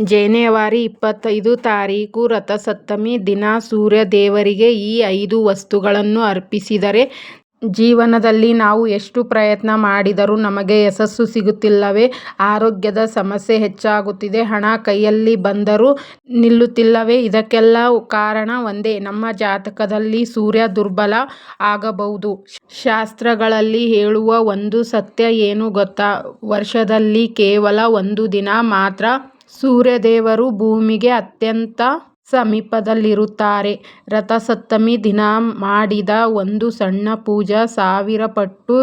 ಜನವರಿ 25 ತಾರೀಕು ರಥಸಪ್ತಮಿ ದಿನ ಸೂರ್ಯ ದೇವರಿಗೆ ಈ 5 ವಸ್ತುಗಳನ್ನು ಅರ್ಪಿಸಿದರೆ ಜೀವನದಲ್ಲಿ ನಾವು ಎಷ್ಟು ಪ್ರಯತ್ನ ಮಾಡಿದರೂ ನಮಗೆ ಯಶಸ್ಸು ಸಿಗುತ್ತಿಲ್ಲವೇ? ಆರೋಗ್ಯದ ಸಮಸ್ಯೆ ಹೆಚ್ಚಾಗುತ್ತಿದೆ, ಹಣ ಕೈಯಲ್ಲಿ ಬಂದರೂ ನಿಲ್ಲುತ್ತಿಲ್ಲವೇ? ಇದಕ್ಕೆಲ್ಲ ಕಾರಣ ಒಂದೇ, ನಮ್ಮ ಜಾತಕದಲ್ಲಿ ಸೂರ್ಯ ದುರ್ಬಲ ಆಗಬಹುದು. ಶಾಸ್ತ್ರಗಳಲ್ಲಿ ಹೇಳುವ ಒಂದು ಸತ್ಯ ಏನು ಗೊತ್ತಾ? ವರ್ಷದಲ್ಲಿ ಕೇವಲ ಒಂದು ದಿನ ಮಾತ್ರ ಸೂರ್ಯದೇವರು ಭೂಮಿಗೆ ಅತ್ಯಂತ ಸಮೀಪದಲ್ಲಿರುತ್ತಾರೆ. ರಥಸಪ್ತಮಿ ದಿನ ಮಾಡಿದ ಒಂದು ಸಣ್ಣ ಪೂಜೆ 1000 ಪಟ್ಟು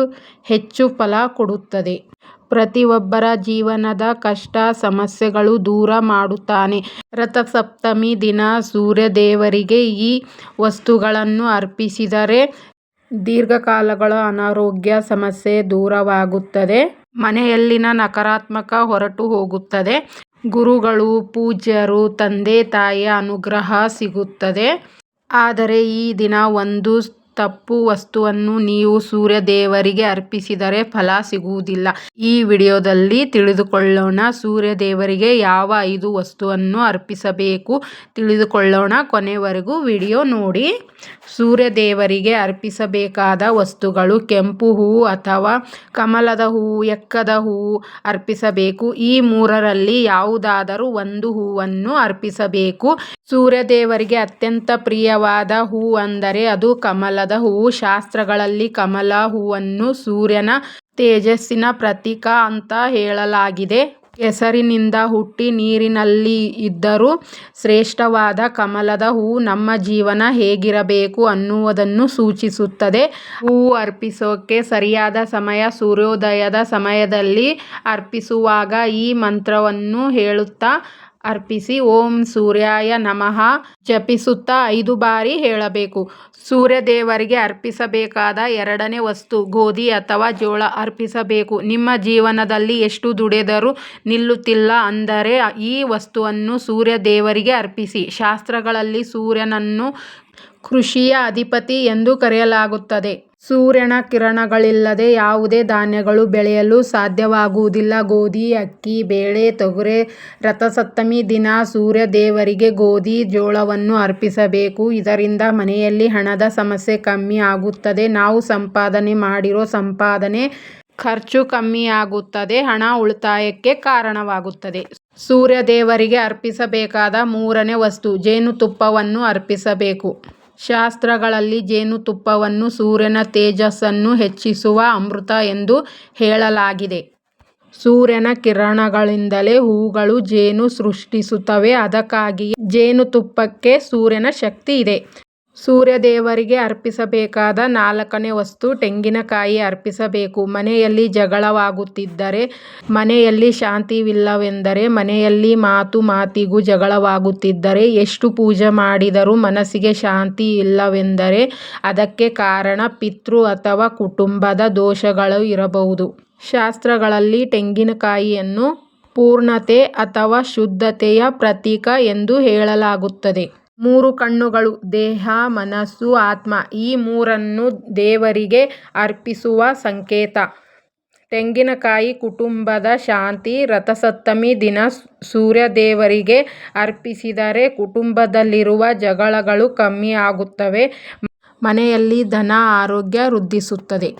ಹೆಚ್ಚು ಫಲ ಕೊಡುತ್ತದೆ. ಪ್ರತಿಯೊಬ್ಬರ ಜೀವನದ ಕಷ್ಟ ಸಮಸ್ಯೆಗಳು ದೂರ ಮಾಡುತ್ತಾನೆ. ರಥಸಪ್ತಮಿ ದಿನ ಸೂರ್ಯದೇವರಿಗೆ ಈ ವಸ್ತುಗಳನ್ನು ಅರ್ಪಿಸಿದರೆ ದೀರ್ಘಕಾಲಗಳ ಅನಾರೋಗ್ಯ ಸಮಸ್ಯೆ ದೂರವಾಗುತ್ತದೆ. ಮನೆಯಲ್ಲಿನ ನಕಾರಾತ್ಮಕ ಹೊರಟು ಹೋಗುತ್ತದೆ. ಗುರುಗಳು, ಪೂಜ್ಯರು, ತಂದೆ ತಾಯಿಯ ಅನುಗ್ರಹ ಸಿಗುತ್ತದೆ. ಆದರೆ ಈ ದಿನ ಒಂದು ತಪ್ಪು ವಸ್ತುವನ್ನು ನೀವು ಸೂರ್ಯ ದೇವರಿಗೆ ಅರ್ಪಿಸಿದರೆ ಫಲ ಸಿಗುವುದಿಲ್ಲ. ಈ ವಿಡಿಯೋದಲ್ಲಿ ತಿಳಿದುಕೊಳ್ಳೋಣ. ಸೂರ್ಯ ದೇವರಿಗೆ ಯಾವ 5 ವಸ್ತುವನ್ನು ಅರ್ಪಿಸಬೇಕು ತಿಳಿದುಕೊಳ್ಳೋಣ. ಕೊನೆವರೆಗೂ ವಿಡಿಯೋ ನೋಡಿ. ಸೂರ್ಯ ದೇವರಿಗೆ ಅರ್ಪಿಸಬೇಕಾದ ವಸ್ತುಗಳು: ಕೆಂಪು ಹೂವು ಅಥವಾ ಕಮಲದ ಹೂವು, ಎಕ್ಕದ ಹೂವು ಅರ್ಪಿಸಬೇಕು. ಈ 3ರಲ್ಲಿ ಯಾವುದಾದರೂ ಒಂದು ಹೂವನ್ನು ಅರ್ಪಿಸಬೇಕು. ಸೂರ್ಯ ದೇವರಿಗೆ ಅತ್ಯಂತ ಪ್ರಿಯವಾದ ಹೂವು ಅಂದರೆ ಅದು ಕಮಲದ ಹೂವು. ಶಾಸ್ತ್ರಗಳಲ್ಲಿ ಕಮಲ ಹೂವನ್ನು ಸೂರ್ಯನ ತೇಜಸ್ಸಿನ ಪ್ರತೀಕ ಅಂತ ಹೇಳಲಾಗಿದೆ. ಹೆಸರಿನಿಂದ ಹುಟ್ಟಿ ನೀರಿನಲ್ಲಿ ಇದ್ದರೂ ಶ್ರೇಷ್ಠವಾದ ಕಮಲದ ಹೂವು ನಮ್ಮ ಜೀವನ ಹೇಗಿರಬೇಕು ಅನ್ನುವುದನ್ನು ಸೂಚಿಸುತ್ತದೆ. ಹೂವು ಅರ್ಪಿಸೋಕೆ ಸರಿಯಾದ ಸಮಯ ಸೂರ್ಯೋದಯದ ಸಮಯದಲ್ಲಿ ಅರ್ಪಿಸುವಾಗ ಈ ಮಂತ್ರವನ್ನು ಹೇಳುತ್ತಾ ಅರ್ಪಿಸಿ. ಓಂ ಸೂರ್ಯಾಯ ನಮಃ ಜಪಿಸುತ್ತಾ 5 ಬಾರಿ ಹೇಳಬೇಕು. ಸೂರ್ಯ ದೇವರಿಗೆ ಅರ್ಪಿಸಬೇಕಾದ 2ನೇ ವಸ್ತು ಗೋಧಿ ಅಥವಾ ಜೋಳ ಅರ್ಪಿಸಬೇಕು. ನಿಮ್ಮ ಜೀವನದಲ್ಲಿ ಎಷ್ಟು ದುಡಿದರೂ ನಿಲ್ಲುತ್ತಿಲ್ಲ ಅಂದರೆ ಈ ವಸ್ತುವನ್ನು ಸೂರ್ಯ ದೇವರಿಗೆ ಅರ್ಪಿಸಿ. ಶಾಸ್ತ್ರಗಳಲ್ಲಿ ಸೂರ್ಯನನ್ನು ಕೃಷಿಯ ಅಧಿಪತಿ ಎಂದು ಕರೆಯಲಾಗುತ್ತದೆ. ಸೂರ್ಯನ ಕಿರಣಗಳಿಲ್ಲದೆ ಯಾವುದೇ ಧಾನ್ಯಗಳು ಬೆಳೆಯಲು ಸಾಧ್ಯವಾಗುವುದಿಲ್ಲ. ಗೋಧಿ, ಅಕ್ಕಿ, ಬೇಳೆ, ತೊಗರೆ. ರಥಸಪ್ತಮಿ ದಿನ ಸೂರ್ಯ ದೇವರಿಗೆ ಗೋಧಿ, ಜೋಳವನ್ನು ಅರ್ಪಿಸಬೇಕು. ಇದರಿಂದ ಮನೆಯಲ್ಲಿ ಹಣದ ಸಮಸ್ಯೆ ಕಮ್ಮಿ ಆಗುತ್ತದೆ. ನಾವು ಸಂಪಾದನೆ ಮಾಡಿರೋ ಸಂಪಾದನೆ ಖರ್ಚು ಕಮ್ಮಿಯಾಗುತ್ತದೆ. ಹಣ ಉಳಿತಾಯಕ್ಕೆ ಕಾರಣವಾಗುತ್ತದೆ. ಸೂರ್ಯ ದೇವರಿಗೆ ಅರ್ಪಿಸಬೇಕಾದ 3ನೇ ವಸ್ತು ಜೇನುತುಪ್ಪವನ್ನು ಅರ್ಪಿಸಬೇಕು. ಶಾಸ್ತ್ರಗಳಲ್ಲಿ ಜೇನುತುಪ್ಪವನ್ನು ಸೂರ್ಯನ ತೇಜಸ್ಸನ್ನು ಹೆಚ್ಚಿಸುವ ಅಮೃತ ಎಂದು ಹೇಳಲಾಗಿದೆ. ಸೂರ್ಯನ ಕಿರಣಗಳಿಂದಲೇ ಹೂಗಳು ಜೇನು ಸೃಷ್ಟಿಸುತ್ತವೆ. ಅದಕ್ಕಾಗಿಯೇ ಜೇನುತುಪ್ಪಕ್ಕೆ ಸೂರ್ಯನ ಶಕ್ತಿ ಇದೆ. ಸೂರ್ಯ ದೇವರಿಗೆ ಅರ್ಪಿಸಬೇಕಾದ 4ನೇ ವಸ್ತು ತೆಂಗಿನಕಾಯಿ ಅರ್ಪಿಸಬೇಕು. ಮನೆಯಲ್ಲಿ ಜಗಳವಾಗುತ್ತಿದ್ದರೆ, ಮನೆಯಲ್ಲಿ ಶಾಂತಿಯಿಲ್ಲವೆಂದರೆ, ಮನೆಯಲ್ಲಿ ಮಾತಿಗೂ ಜಗಳವಾಗುತ್ತಿದ್ದರೆ, ಎಷ್ಟು ಪೂಜೆ ಮಾಡಿದರೂ ಮನಸ್ಸಿಗೆ ಶಾಂತಿ ಇಲ್ಲವೆಂದರೆ ಅದಕ್ಕೆ ಕಾರಣ ಪಿತೃ ಅಥವಾ ಕುಟುಂಬದ ದೋಷಗಳು ಇರಬಹುದು. ಶಾಸ್ತ್ರಗಳಲ್ಲಿ ತೆಂಗಿನಕಾಯಿಯನ್ನು ಪೂರ್ಣತೆ ಅಥವಾ ಶುದ್ಧತೆಯ ಪ್ರತೀಕ ಎಂದು ಹೇಳಲಾಗುತ್ತದೆ. 3 ಕಣ್ಣುಗಳು ದೇಹ, ಮನಸ್ಸು, ಆತ್ಮ. ಈ 3ನ್ನು ದೇವರಿಗೆ ಅರ್ಪಿಸುವ ಸಂಕೇತ. ತೆಂಗಿನಕಾಯಿ ಕುಟುಂಬದ ಶಾಂತಿ. ರಥಸಪ್ತಮಿ ದಿನ ಸೂರ್ಯ ದೇವರಿಗೆ ಅರ್ಪಿಸಿದರೆ ಕುಟುಂಬದಲ್ಲಿರುವ ಜಗಳಗಳು ಕಮ್ಮಿ ಆಗುತ್ತವೆ. ಮನೆಯಲ್ಲಿ ಧನ ಆರೋಗ್ಯ ವೃದ್ಧಿಸುತ್ತದೆ.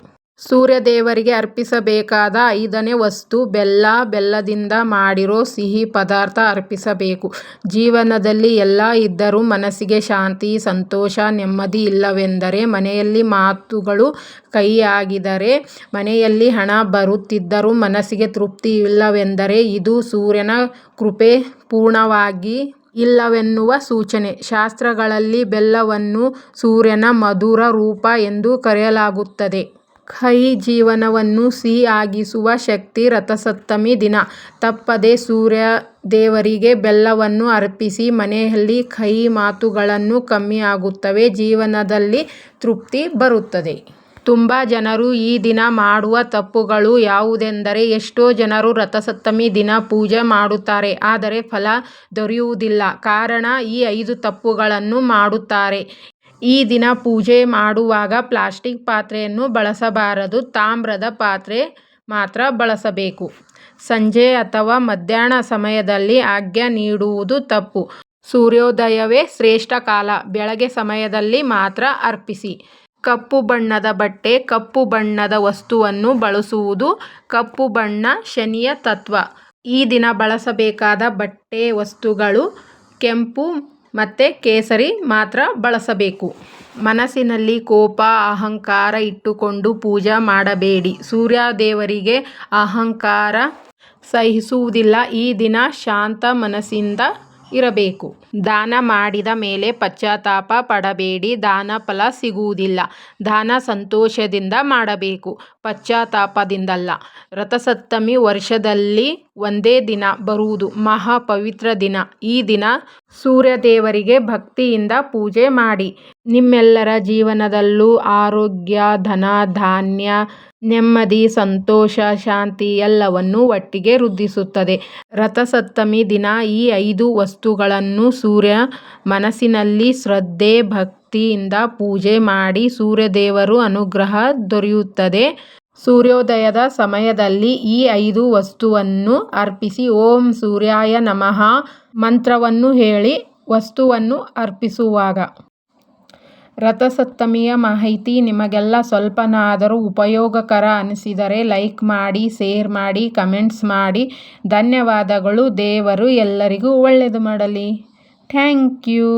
ಸೂರ್ಯ ದೇವರಿಗೆ ಅರ್ಪಿಸಬೇಕಾದ 5ನೇ ವಸ್ತು ಬೆಲ್ಲ. ಬೆಲ್ಲದಿಂದ ಮಾಡಿರೋ ಸಿಹಿ ಪದಾರ್ಥ ಅರ್ಪಿಸಬೇಕು. ಜೀವನದಲ್ಲಿ ಎಲ್ಲ ಇದ್ದರೂ ಮನಸ್ಸಿಗೆ ಶಾಂತಿ, ಸಂತೋಷ, ನೆಮ್ಮದಿ ಇಲ್ಲವೆಂದರೆ, ಮನೆಯಲ್ಲಿ ಮಾತುಗಳು ಕಹಿಯಾಗಿದ್ದರೆ, ಮನೆಯಲ್ಲಿ ಹಣ ಬರುತ್ತಿದ್ದರೂ ಮನಸ್ಸಿಗೆ ತೃಪ್ತಿ ಇಲ್ಲವೆಂದರೆ ಇದು ಸೂರ್ಯನ ಕೃಪೆ ಪೂರ್ಣವಾಗಿ ಇಲ್ಲವೆನ್ನುವ ಸೂಚನೆ. ಶಾಸ್ತ್ರಗಳಲ್ಲಿ ಬೆಲ್ಲವನ್ನು ಸೂರ್ಯನ ಮಧುರ ರೂಪ ಎಂದು ಕರೆಯಲಾಗುತ್ತದೆ. ಕಹಿ ಜೀವನವನ್ನು ಸಿಹಿ ಆಗಿಸುವ ಶಕ್ತಿ. ರಥಸಪ್ತಮಿ ದಿನ ತಪ್ಪದೆ ಸೂರ್ಯ ದೇವರಿಗೆ ಬೆಲ್ಲವನ್ನು ಅರ್ಪಿಸಿ. ಮನೆಯಲ್ಲಿ ಕಹಿ ಮಾತುಗಳನ್ನು ಕಮ್ಮಿ ಆಗುತ್ತವೆ. ಜೀವನದಲ್ಲಿ ತೃಪ್ತಿ ಬರುತ್ತದೆ. ತುಂಬ ಜನರು ಈ ದಿನ ಮಾಡುವ ತಪ್ಪುಗಳು ಯಾವುದೆಂದರೆ, ಎಷ್ಟೋ ಜನರು ರಥಸಪ್ತಮಿ ದಿನ ಪೂಜೆ ಮಾಡುತ್ತಾರೆ, ಆದರೆ ಫಲ ದೊರೆಯುವುದಿಲ್ಲ. ಕಾರಣ ಈ 5 ತಪ್ಪುಗಳನ್ನು ಮಾಡುತ್ತಾರೆ. ಈ ದಿನ ಪೂಜೆ ಮಾಡುವಾಗ ಪ್ಲಾಸ್ಟಿಕ್ ಪಾತ್ರೆಯನ್ನು ಬಳಸಬಾರದು. ತಾಮ್ರದ ಪಾತ್ರೆ ಮಾತ್ರ ಬಳಸಬೇಕು. ಸಂಜೆ ಅಥವಾ ಮಧ್ಯಾಹ್ನ ಸಮಯದಲ್ಲಿ ಅರ್ಘ್ಯ ನೀಡುವುದು ತಪ್ಪು. ಸೂರ್ಯೋದಯವೇ ಶ್ರೇಷ್ಠ ಕಾಲ. ಬೆಳಗ್ಗೆ ಸಮಯದಲ್ಲಿ ಮಾತ್ರ ಅರ್ಪಿಸಿ. ಕಪ್ಪು ಬಣ್ಣದ ಬಟ್ಟೆ, ಕಪ್ಪು ಬಣ್ಣದ ವಸ್ತುವನ್ನು ಬಳಸುವುದು. ಕಪ್ಪು ಬಣ್ಣ ಶನಿಯ ತತ್ವ. ಈ ದಿನ ಬಳಸಬೇಕಾದ ಬಟ್ಟೆ ವಸ್ತುಗಳು ಕೆಂಪು ಮತ್ತು ಕೇಸರಿ ಮಾತ್ರ ಬಳಸಬೇಕು. ಮನಸ್ಸಿನಲ್ಲಿ ಕೋಪ, ಅಹಂಕಾರ ಇಟ್ಟುಕೊಂಡು ಪೂಜೆ ಮಾಡಬೇಡಿ. ಸೂರ್ಯದೇವರಿಗೆ ಅಹಂಕಾರ ಸಹಿಸುವುದಿಲ್ಲ. ಈ ದಿನ ಶಾಂತ ಮನಸ್ಸಿಂದ ಇರಬೇಕು. ದಾನ ಮಾಡಿದ ಮೇಲೆ ಪಶ್ಚಾತ್ತಾಪ ಪಡಬೇಡಿ. ದಾನ ಫಲ ಸಿಗುವುದಿಲ್ಲ. ದಾನ ಸಂತೋಷದಿಂದ ಮಾಡಬೇಕು, ಪಶ್ಚಾತ್ತಾಪದಿಂದಲ್ಲ. ರಥಸಪ್ತಮಿ ವರ್ಷದಲ್ಲಿ ಒಂದೇ ದಿನ ಬರುವುದು ಮಹಾ ಪವಿತ್ರ ದಿನ. ಈ ದಿನ ಸೂರ್ಯದೇವರಿಗೆ ಭಕ್ತಿಯಿಂದ ಪೂಜೆ ಮಾಡಿ. ನಿಮ್ಮೆಲ್ಲರ ಜೀವನದಲ್ಲೂ ಆರೋಗ್ಯ, ಧನ, ಧಾನ್ಯ, ನೆಮ್ಮದಿ, ಸಂತೋಷ, ಶಾಂತಿ ಎಲ್ಲವನ್ನೂ ಒಟ್ಟಿಗೆ ವೃದ್ಧಿಸುತ್ತದೆ. ರಥಸಪ್ತಮಿ ದಿನ ಈ 5 ವಸ್ತುಗಳನ್ನು ಸೂರ್ಯ ಮನಸ್ಸಿನಲ್ಲಿ ಶ್ರದ್ಧೆ, ಭಕ್ತಿಯಿಂದ ಪೂಜೆ ಮಾಡಿ. ಸೂರ್ಯದೇವರ ಅನುಗ್ರಹ ದೊರೆಯುತ್ತದೆ. ಸೂರ್ಯೋದಯದ ಸಮಯದಲ್ಲಿ ಈ 5 ವಸ್ತುವನ್ನು ಅರ್ಪಿಸಿ. ಓಂ ಸೂರ್ಯಾಯ ನಮಃ ಮಂತ್ರವನ್ನು ಹೇಳಿ ವಸ್ತುವನ್ನು ಅರ್ಪಿಸುವಾಗ. ರಥಸಪ್ತಮಿಯ ಮಾಹಿತಿ ನಿಮಗೆಲ್ಲ ಸ್ವಲ್ಪನಾದರೂ ಉಪಯೋಗಕರ ಅನಿಸಿದರೆ ಲೈಕ್ ಮಾಡಿ, ಶೇರ್ ಮಾಡಿ, ಕಮೆಂಟ್ಸ್ ಮಾಡಿ. ಧನ್ಯವಾದಗಳು. ದೇವರು ಎಲ್ಲರಿಗೂ ಒಳ್ಳೆಯದು ಮಾಡಲಿ. Thank you.